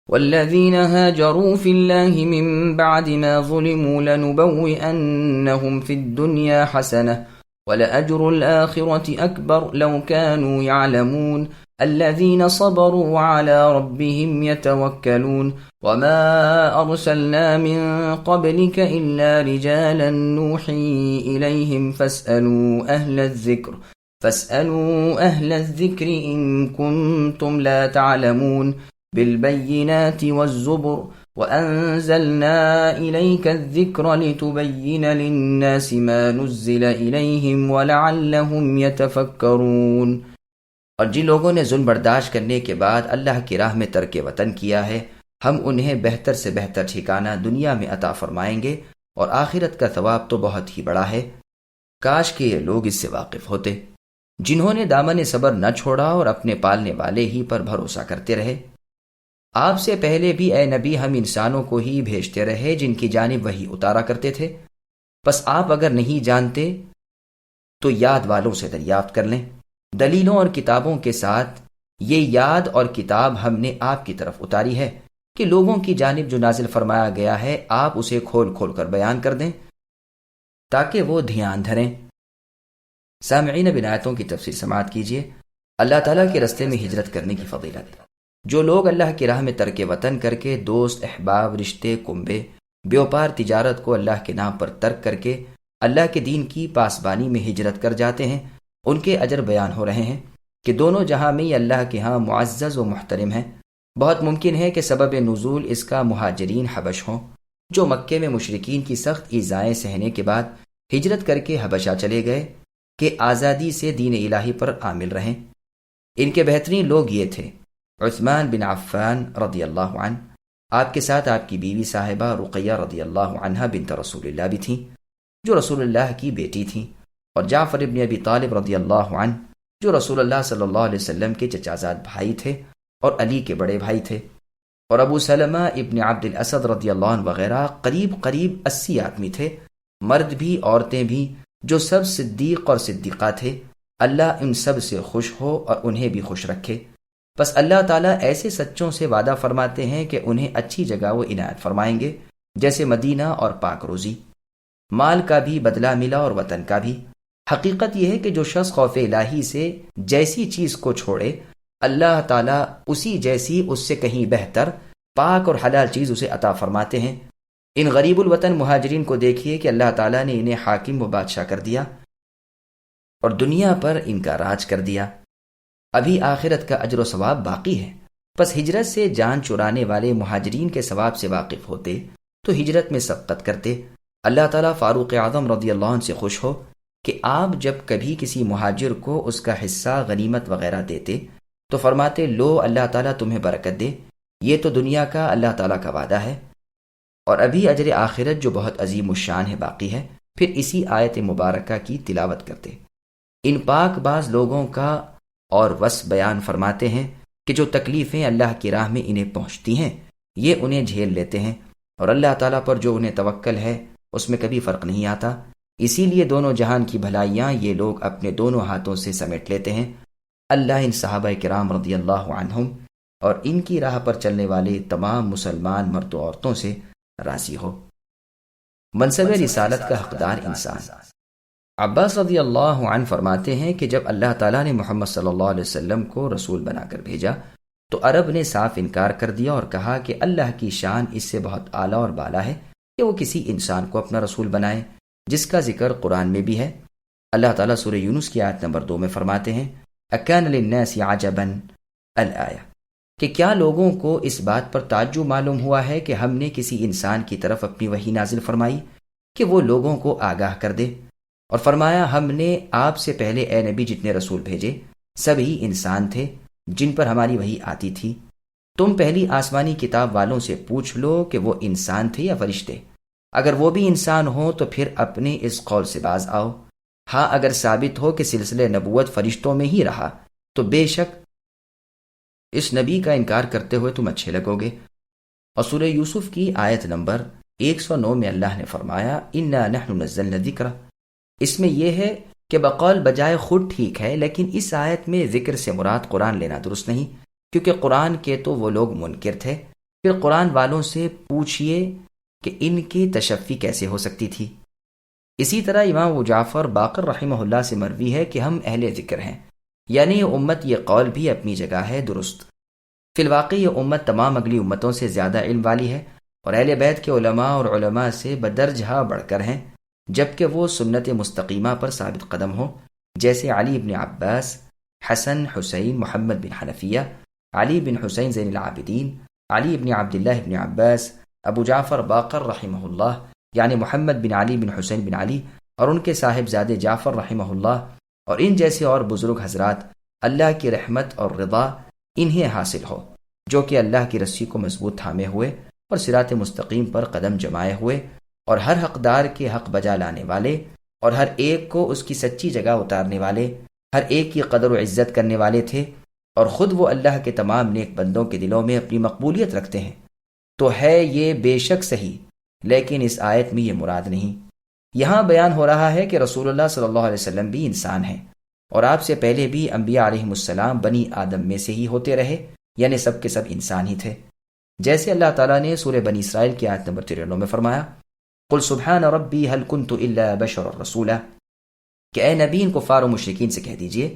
والذين هاجروا في الله من بعد ما ظلموا لنبوئنهم في الدنيا حسنة ولأجر الآخرة أكبر لو كانوا يعلمون الذين صبروا وعلى ربهم يتوكلون وما أرسلنا من قبلك إلا رجالا نوحي إليهم فاسألوا أهل الذكر إن كنتم لا تعلمون بالبينات والزبر وأنزلنا إليك الذكر لتبين للناس ما نزل إليهم ولعلهم يتفكرون۔ اور جن لوگوں نے ظلم برداشت کرنے کے بعد اللہ کی راہ میں ترک وطن کیا ہے، ہم انہیں بہتر سے بہتر ٹھکانہ دنیا میں عطا فرمائیں گے، اور آخرت کا ثواب تو بہت ہی بڑا ہے۔ کاش کہ یہ لوگ اس سے واقف ہوتے، جنہوں نے دامن صبر نہ چھوڑا اور اپنے پالنے والے ہی پر بھروسہ کرتے رہے۔ آپ سے پہلے بھی اے نبی ہم انسانوں کو ہی بھیجتے رہے جن کی جانب وحی اتارا کرتے تھے، بس آپ اگر نہیں جانتے تو یاد والوں سے دریافت کر لیں۔ دلیلوں اور کتابوں کے ساتھ یہ یاد اور کتاب ہم نے آپ کی طرف اتاری ہے کہ لوگوں کی جانب جو نازل فرمایا گیا ہے آپ اسے کھول کھول کر بیان کر دیں تاکہ وہ دھیان دھریں۔ سامعین، اب آیتوں کی تفسیر سماعت کیجیے۔ اللہ تعالیٰ کے رستے میں ہجرت کرنے کی فضیلت۔ جو لوگ اللہ کی راہ میں ترک وطن کر کے دوست، احباب، رشتے، کنبے، بیوپار تجارت کو اللہ کے نام پر ترک کر کے اللہ کے دین کی پاسبانی میں ہجرت کر جاتے ہیں، ان کے اجر بیان ہو رہے ہیں کہ دونوں جہاں میں یہ اللہ کے ہاں معزز و محترم ہیں۔ بہت ممکن ہے کہ سبب نزول اس کا مہاجرین حبش ہوں، جو مکے میں مشرکین کی سخت ایذائیں سہنے کے بعد ہجرت کر کے حبشہ چلے گئے کہ آزادی سے دین الہی پر عامل رہیں۔ ان کے بہترین لوگ یہ تھے: عثمان بن عفان رضی اللہ عنہ، آپ کے ساتھ آپ کی بیوی صاحبہ رقیہ رضی اللہ عنہ بنت رسول اللہ بھی تھیں، جو رسول اللہ کی بیٹی تھیں، اور جعفر بن ابی طالب رضی اللہ عنہ، جو رسول اللہ صلی اللہ علیہ وسلم کے چچازاد بھائی تھے اور علی کے بڑے بھائی تھے، اور ابو سلمہ ابن عبد الاسد رضی اللہ عنہ وغیرہ قریب 80 آدمی تھے، مرد بھی عورتیں بھی، جو سب صدیق اور صدیقہ تھے۔ اللہ ان سب سے خوش ہو اور انہیں بھی خوش رکھے۔ بس اللہ تعالیٰ ایسے سچوں سے وعدہ فرماتے ہیں کہ انہیں اچھی جگہ وہ عنایت فرمائیں گے، جیسے مدینہ اور پاک روزی، مال کا بھی بدلہ ملا اور وطن کا بھی۔ حقیقت یہ ہے کہ جو شخص خوف الہی سے جیسی چیز کو چھوڑے، اللہ تعالیٰ اسی جیسی، اس سے کہیں بہتر، پاک اور حلال چیز اسے عطا فرماتے ہیں۔ ان غریب الوطن مہاجرین کو دیکھیے کہ اللہ تعالیٰ نے انہیں حاکم و بادشاہ کر دیا اور دنیا پر ان کا راج کر دیا۔ ابھی آخرت کا اجر و ثواب باقی ہے۔ پس ہجرت سے جان چرانے والے مہاجرین کے ثواب سے واقف ہوتے تو ہجرت میں سبقت کرتے۔ اللہ تعالیٰ فاروق اعظم رضی اللہ عنہ سے خوش ہو کہ آپ جب کبھی کسی مہاجر کو اس کا حصہ غنیمت وغیرہ دیتے تو فرماتے، لو اللہ تعالیٰ تمہیں برکت دے، یہ تو دنیا کا اللہ تعالیٰ کا وعدہ ہے، اور ابھی اجر آخرت جو بہت عظیم الشان ہے باقی ہے۔ پھر اسی آیت مبارکہ کی تلاوت کرتے ان پاک باز لوگوں کا اور وصف بیان فرماتے ہیں کہ جو تکلیفیں اللہ کی راہ میں انہیں پہنچتی ہیں یہ انہیں جھیل لیتے ہیں، اور اللہ تعالیٰ پر جو انہیں توکل ہے اس میں کبھی فرق نہیں آتا۔ اسی لیے دونوں جہان کی بھلائیاں یہ لوگ اپنے دونوں ہاتھوں سے سمیٹ لیتے ہیں۔ اللہ ان صحابہ کرام رضی اللہ عنہم اور ان کی راہ پر چلنے والے تمام مسلمان مرد و عورتوں سے راضی ہو۔ منصب رسالت کا حقدار انسان۔ عباس رضی اللہ عنہ فرماتے ہیں کہ جب اللہ تعالیٰ نے محمد صلی اللہ علیہ وسلم کو رسول بنا کر بھیجا تو عرب نے صاف انکار کر دیا اور کہا کہ اللہ کی شان اس سے بہت اعلیٰ اور بالا ہے کہ وہ کسی انسان کو اپنا رسول بنائے، جس کا ذکر قرآن میں بھی ہے۔ اللہ تعالیٰ سورہ یونس کی آیت نمبر 2 میں فرماتے ہیں، اکان للناس عجبا الآیہ، کہ کیا لوگوں کو اس بات پر تعجب معلوم ہوا ہے کہ ہم نے کسی انسان کی طرف اپنی وحی نازل فرمائی کہ وہ لوگوں کو آگاہ کر دے، اور فرمایا ہم نے آپ سے پہلے اے نبی جتنے رسول بھیجے سبھی انسان تھے جن پر ہماری وحی آتی تھی۔ تم پہلی آسمانی کتاب والوں سے پوچھ لو کہ وہ انسان تھے یا فرشتے، اگر وہ بھی انسان ہوں تو پھر اپنے اس قول سے باز آؤ۔ ہاں اگر ثابت ہو کہ سلسلہ نبوت فرشتوں میں ہی رہا تو بے شک اس نبی کا انکار کرتے ہوئے تم اچھے لگو گے۔ اور سورہ یوسف کی آیت نمبر 109 میں اللہ نے فرمایا، انا نحن نزلنا الذکر، اس میں یہ ہے کہ بقول بجائے خود ٹھیک ہے، لیکن اس آیت میں ذکر سے مراد قرآن لینا درست نہیں، کیونکہ قرآن کے تو وہ لوگ منکر تھے پھر قرآن والوں سے پوچھئے کہ ان کی تشفی کیسے ہو سکتی تھی۔ اسی طرح امام ابو جعفر باقر رحمہ اللہ سے مروی ہے کہ ہم اہل ذکر ہیں، یعنی یہ امت، یہ قول بھی اپنی جگہ ہے درست۔ فی الواقع یہ امت تمام اگلی امتوں سے زیادہ علم والی ہے اور اہل بیت کے علماء اور علماء سے بدرجہ بڑھ کر ہیں، جبکہ وہ سنت مستقیمہ پر ثابت قدم ہو، جیسے علی بن عباس، حسن، حسین، محمد بن حنفیہ، علی بن حسین زین العابدین، علی بن عبداللہ بن عباس، ابو جعفر باقر رحمہ اللہ یعنی محمد بن علی بن حسین بن علی، اور ان کے صاحبزادے جعفر رحمہ اللہ، اور ان جیسے اور بزرگ حضرات، اللہ کی رحمت اور رضا انہیں حاصل ہو، جو کہ اللہ کی رسی کو مضبوط تھامے ہوئے اور صراط مستقیم پر قدم جمائے ہوئے، اور ہر حقدار کے حق بجا لانے والے، اور ہر ایک کو اس کی سچی جگہ اتارنے والے، ہر ایک کی قدر و عزت کرنے والے تھے، اور خود وہ اللہ کے تمام نیک بندوں کے دلوں میں اپنی مقبولیت رکھتے ہیں۔ تو ہے یہ بے شک صحیح، لیکن اس آیت میں یہ مراد نہیں۔ یہاں بیان ہو رہا ہے کہ رسول اللہ صلی اللہ علیہ وسلم بھی انسان ہیں، اور آپ سے پہلے بھی انبیاء علیہم السلام بنی آدم میں سے ہی ہوتے رہے، یعنی سب کے سب انسان ہی تھے۔ جیسے اللہ تعالیٰ نے سورہ بنی اسرائیل کی آیت نمبر 93 میں فرمایا، قل سبحان ربی هل كنت الا بشرا رسولا، کہ اے نبی ان کفار و مشرکین سے کہہ دیجئے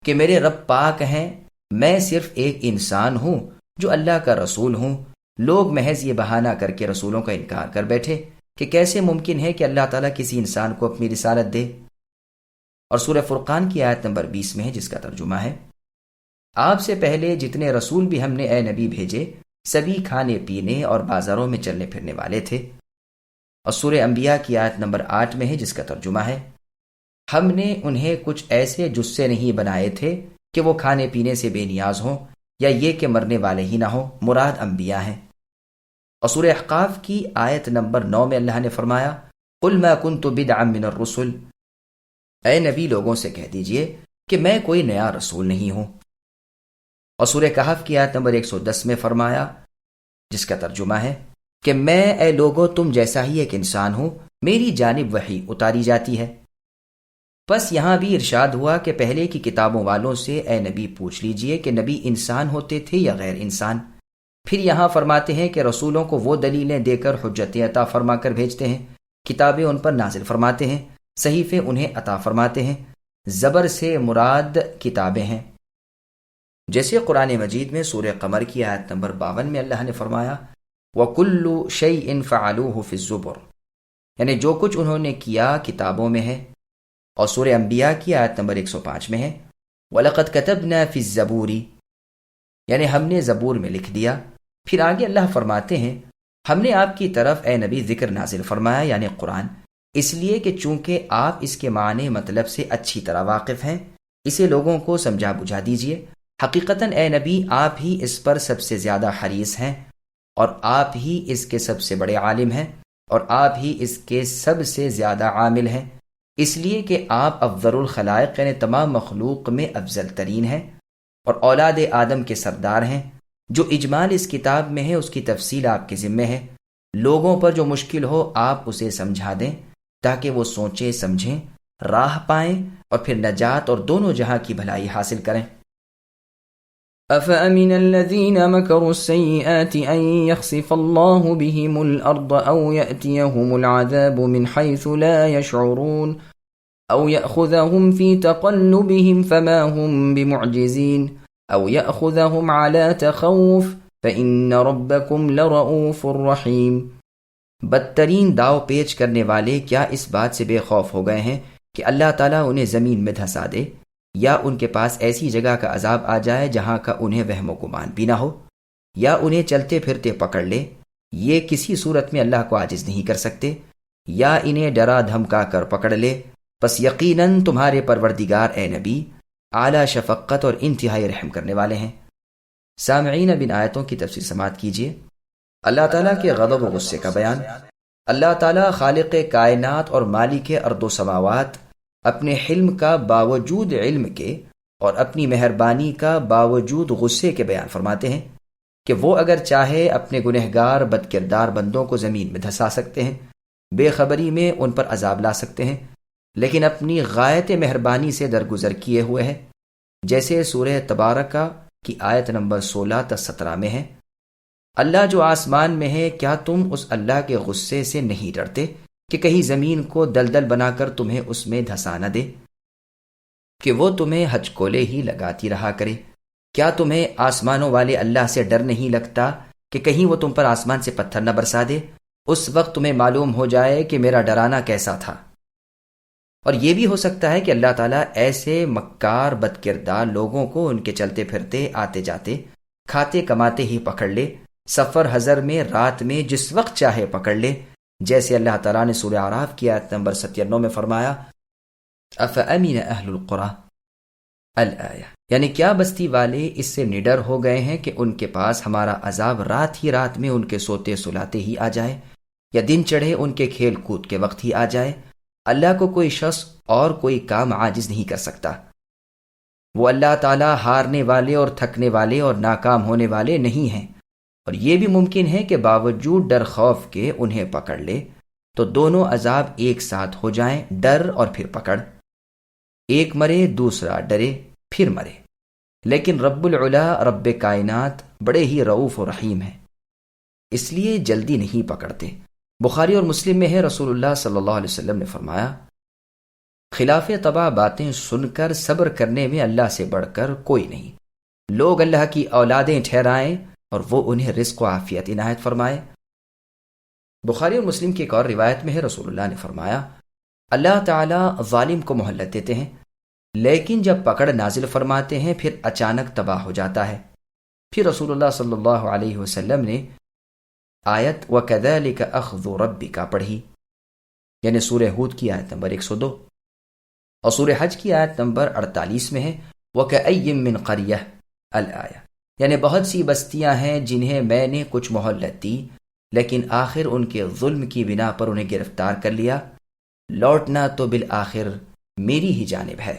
کہ میرے رب پاک ہیں، میں صرف ایک انسان ہوں جو اللہ کا رسول ہوں۔ لوگ محض یہ بہانہ کر کے رسولوں کا انکار کر بیٹھے کہ کیسے ممکن ہے کہ اللہ تعالیٰ کسی انسان کو اپنی رسالت دے۔ اور سورہ فرقان کی آیت نمبر 20 میں ہے، جس کا ترجمہ ہے، آپ سے پہلے جتنے رسول بھی ہم نے اے نبی بھیجے سبھی کھانے پینے اور بازاروں میں چلنے پھرنے والے تھے۔ اور سورہ انبیاء کی آیت نمبر 8 میں ہے، جس کا ترجمہ ہے، ہم نے انہیں کچھ ایسے جسے نہیں بنائے تھے کہ وہ کھانے پینے سے بے نیاز ہوں، یا یہ کہ مرنے والے ہی نہ ہوں، مراد انبیاء ہیں۔ اور سورہ احقاف کی آیت نمبر 9 میں اللہ نے فرمایا، قل ما كنت بدعا من الرسل، اے نبی لوگوں سے کہہ دیجئے کہ میں کوئی نیا رسول نہیں ہوں۔ اور سورہ کہف کی آیت نمبر 110 میں فرمایا، جس کا ترجمہ ہے کہ میں اے لوگو تم جیسا ہی ایک انسان ہوں، میری جانب وحی اتاری جاتی ہے۔ بس یہاں بھی ارشاد ہوا کہ پہلے کی کتابوں والوں سے اے نبی پوچھ لیجئے کہ نبی انسان ہوتے تھے یا غیر انسان۔ پھر یہاں فرماتے ہیں کہ رسولوں کو وہ دلیلیں دے کر حجتیں عطا فرما کر بھیجتے ہیں، کتابیں ان پر نازل فرماتے ہیں، صحیفے انہیں عطا فرماتے ہیں۔ زبر سے مراد کتابیں ہیں، جیسے قرآن مجید میں سورہ قمر کی آیت نمبر 52 میں اللہ نے فرمایا، وَكُلُّ شَيْءٍ فَعَلُوهُ فِي الزُّبُرِ، یعنی جو کچھ انہوں نے کیا کتابوں میں ہے۔ اور سورہ انبیاء کی آیت نمبر 105 میں ہے، وَلَقَدْ كَتَبْنَا فِي الزَّبُورِ، یعنی ہم نے زبور میں لکھ دیا۔ پھر آگے اللہ فرماتے ہیں، ہم نے آپ کی طرف اے نبی ذکر نازل فرمایا، یعنی قرآن، اس لیے کہ چونکہ آپ اس کے معنی مطلب سے اچھی طرح واقف ہیں، اسے لوگوں کو سمجھا بجھا دیجئے۔ حقیقتاً اے نبی آپ ہی اس پر سب سے زیادہ حریص ہیں، اور آپ ہی اس کے سب سے بڑے عالم ہیں، اور آپ ہی اس کے سب سے زیادہ عامل ہیں، اس لیے کہ آپ افضل الخلائق یعنی تمام مخلوق میں افضل ترین ہیں، اور اولاد آدم کے سردار ہیں۔ جو اجمال اس کتاب میں ہے اس کی تفصیل آپ کے ذمہ ہے۔ لوگوں پر جو مشکل ہو آپ اسے سمجھا دیں تاکہ وہ سوچیں سمجھیں، راہ پائیں اور پھر نجات اور دونوں جہاں کی بھلائی حاصل کریں۔ أفأمن الذين مكروا السيئات أن يخسف الله بهم الأرض أو يأتيهم العذاب من حيث لا يشعرون أو يأخذهم في تقلبهم فما هم بمعجزين أو يأخذهم على تخوف فإن ربكم لرؤوف رحيم۔ بدترین داؤ پیچ کرنے والے کیا اس بات سے بے خوف ہو گئے ہیں کہ اللہ تعالیٰ انہیں زمین میں دھسا دے، یا ان کے پاس ایسی جگہ کا عذاب آ جائے جہاں کا انہیں وہم و گمان بھی نہ ہو، یا انہیں چلتے پھرتے پکڑ لے؟ یہ کسی صورت میں اللہ کو عاجز نہیں کر سکتے، یا انہیں ڈرا دھمکا کر پکڑ لے۔ پس یقیناً تمہارے پروردگار اے نبی اعلیٰ شفقت اور انتہائی رحم کرنے والے ہیں۔ سامعین، اب ان آیتوں کی تفسیر سماعت کیجیے۔ اللہ تعالیٰ کے غضب و غصے کا بیان۔ اللہ تعالیٰ خالق کائنات اور مالک ارض و سماوات اپنے حلم کا باوجود علم کے اور اپنی مہربانی کا باوجود غصے کے بیان فرماتے ہیں کہ وہ اگر چاہے اپنے گنہگار بد کردار بندوں کو زمین میں دھسا سکتے ہیں، بے خبری میں ان پر عذاب لا سکتے ہیں، لیکن اپنی غایت مہربانی سے درگزر کیے ہوئے ہیں، جیسے سورہ تبارکہ کی آیت نمبر 16 تا 17 میں ہے، اللہ جو آسمان میں ہے، کیا تم اس اللہ کے غصے سے نہیں ڈرتے کہ کہیں زمین کو دلدل بنا کر تمہیں اس میں دھسا نہ دے، کہ وہ تمہیں ہچکولے ہی لگاتی رہا کرے؟ کیا تمہیں آسمانوں والے اللہ سے ڈر نہیں لگتا کہ کہیں وہ تم پر آسمان سے پتھر نہ برسا دے؟ اس وقت تمہیں معلوم ہو جائے کہ میرا ڈرانا کیسا تھا۔ اور یہ بھی ہو سکتا ہے کہ اللہ تعالیٰ ایسے مکار بد کردار لوگوں کو ان کے چلتے پھرتے، آتے جاتے، کھاتے کماتے ہی پکڑ لے، سفر حضر میں، رات میں، جس وقت چاہے پکڑ لے، جیسے اللہ تعالیٰ نے سورہ اعراف کی آیت نمبر 97 میں فرمایا افامن اہل القری الآیہ، یعنی کیا بستی والے اس سے نڈر ہو گئے ہیں کہ ان کے پاس ہمارا عذاب رات ہی رات میں ان کے سوتے سلاتے ہی آ جائے، یا دن چڑھے ان کے کھیل کود کے وقت ہی آ جائے؟ اللہ کو کوئی شخص اور کوئی کام عاجز نہیں کر سکتا۔ وہ اللہ تعالیٰ ہارنے والے اور تھکنے والے اور ناکام ہونے والے نہیں ہیں۔ اور یہ بھی ممکن ہے کہ باوجود ڈر خوف کے انہیں پکڑ لے تو دونوں عذاب ایک ساتھ ہو جائیں، ڈر اور پھر پکڑ، ایک مرے دوسرا ڈرے پھر مرے۔ لیکن رب العلا، رب کائنات بڑے ہی رؤوف و رحیم ہیں، اس لیے جلدی نہیں پکڑتے۔ بخاری اور مسلم میں ہے، رسول اللہ صلی اللہ علیہ وسلم نے فرمایا، خلاف طبع باتیں سن کر صبر کرنے میں اللہ سے بڑھ کر کوئی نہیں۔ لوگ اللہ کی اولادیں ٹھہرائیں اور وہ انہیں رزق و عافیت عنایت فرمائے۔ بخاری اور مسلم کی ایک اور روایت میں ہے، رسول اللہ نے فرمایا، اللہ تعالیٰ ظالم کو مہلت دیتے ہیں، لیکن جب پکڑ نازل فرماتے ہیں پھر اچانک تباہ ہو جاتا ہے۔ پھر رسول اللہ صلی اللہ علیہ وسلم نے آیت وَكَذَلِكَ أَخْذُ رَبِّكَ پڑھی، یعنی سورہ ہود کی آیت نمبر 102، اور سورہ حج کی آیت نمبر 48 میں ہے وَكَأَيٍّ مِّن قَرْيَةٍ الآیہ، یعنی بہت سی بستیاں ہیں جنہیں میں نے کچھ مہلت دی لیکن آخر ان کے ظلم کی بنا پر انہیں گرفتار کر لیا، لوٹنا تو بالآخر میری ہی جانب ہے۔